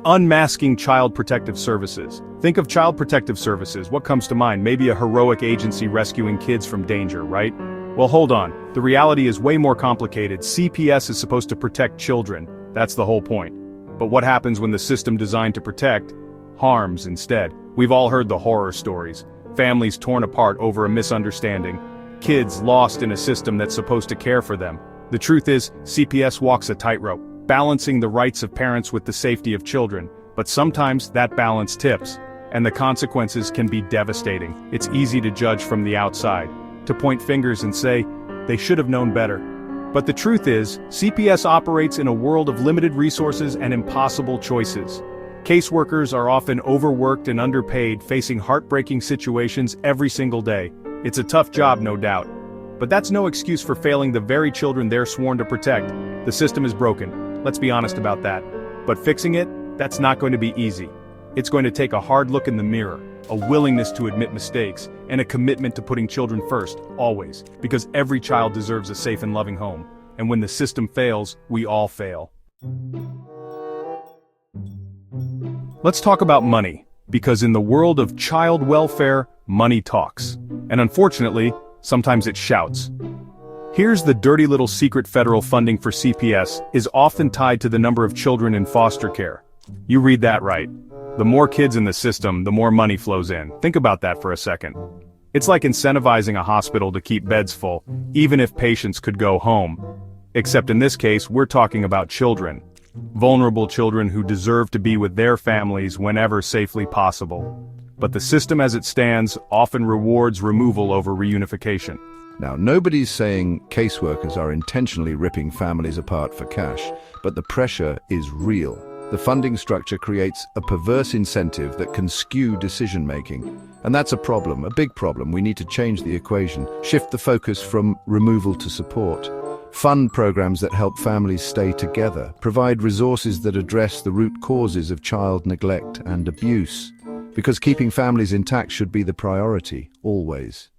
Unmasking Child Protective Services. Think of Child Protective Services, what comes to mind? Maybe a heroic agency rescuing kids from danger, right? Well, hold on. The reality is way more complicated. CPS is supposed to protect children. That's the whole point. But what happens when the system designed to protect harms instead? We've all heard the horror stories. Families torn apart over a misunderstanding. Kids lost in a system that's supposed to care for them. The truth is, CPS walks a tightrope, balancing the rights of parents with the safety of children. But sometimes that balance tips, and the consequences can be devastating. It's easy to judge from the outside, to point fingers and say, they should have known better. But the truth is, CPS operates in a world of limited resources and impossible choices. Caseworkers are often overworked and underpaid, facing heartbreaking situations every single day. It's a tough job, no doubt. But that's no excuse for failing the very children they're sworn to protect. The system is broken, let's be honest about that. But fixing it, that's not going to be easy. It's going to take a hard look in the mirror, a willingness to admit mistakes, and a commitment to putting children first, always. Because every child deserves a safe and loving home. And when the system fails, we all fail. Let's talk about money, because in the world of child welfare, money talks. And unfortunately, sometimes it shouts. Here's the dirty little secret: federal funding for CPS is often tied to the number of children in foster care. You read that right. The more kids in the system, the more money flows in. Think about that for a second. It's like incentivizing a hospital to keep beds full, even if patients could go home. Except in this case, we're talking about children. Vulnerable children who deserve to be with their families whenever safely possible. But the system as it stands often rewards removal over reunification. Now, nobody's saying caseworkers are intentionally ripping families apart for cash, but the pressure is real. The funding structure creates a perverse incentive that can skew decision-making. And that's a problem, a big problem. We need to change the equation, shift the focus from removal to support. Fund programs that help families stay together, provide resources that address the root causes of child neglect and abuse. Because keeping families intact should be the priority, always.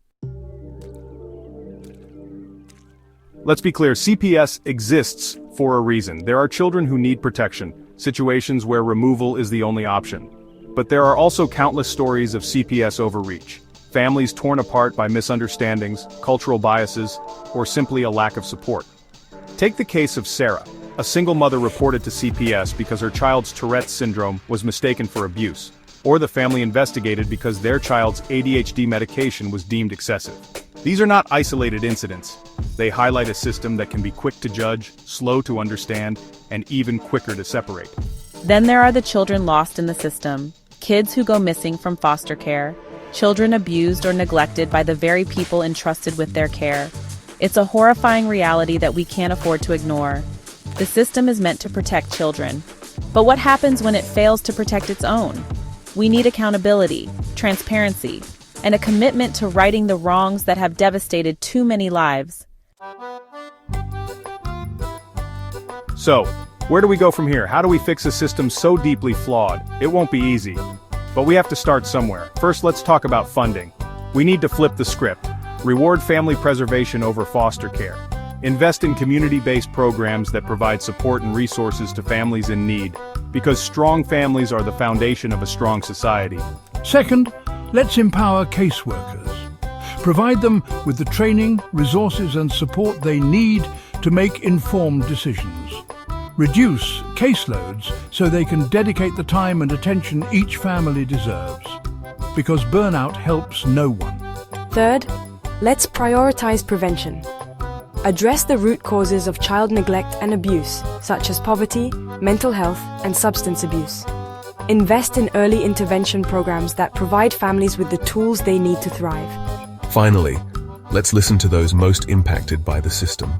Let's be clear, CPS exists for a reason. There are children who need protection, situations where removal is the only option. But there are also countless stories of CPS overreach. Families torn apart by misunderstandings, cultural biases, or simply a lack of support. Take the case of Sarah, a single mother reported to CPS because her child's Tourette's syndrome was mistaken for abuse, or the family investigated because their child's ADHD medication was deemed excessive. These are not isolated incidents. They highlight a system that can be quick to judge, slow to understand, and even quicker to separate. Then there are the children lost in the system, kids who go missing from foster care, children abused or neglected by the very people entrusted with their care. It's a horrifying reality that we can't afford to ignore. The system is meant to protect children. But what happens when it fails to protect its own? We need accountability, transparency, and a commitment to righting the wrongs that have devastated too many lives. So, where do we go from here? How do we fix a system so deeply flawed? It won't be easy. But we have to start somewhere. First, let's talk about funding. We need to flip the script. Reward family preservation over foster care. Invest in community-based programs that provide support and resources to families in need, because strong families are the foundation of a strong society. Second, let's empower caseworkers. Provide them with the training, resources and support they need to make informed decisions. Reduce caseloads so they can dedicate the time and attention each family deserves. Because burnout helps no one. Third, let's prioritize prevention. Address the root causes of child neglect and abuse, such as poverty, mental health, and substance abuse. Invest in early intervention programs that provide families with the tools they need to thrive. Finally, let's listen to those most impacted by the system.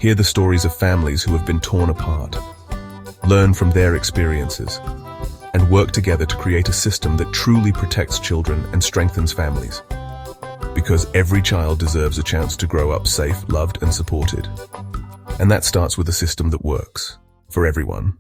Hear the stories of families who have been torn apart. Learn from their experiences, and work together to create a system that truly protects children and strengthens families. Because every child deserves a chance to grow up safe, loved, and supported. And that starts with a system that works for everyone.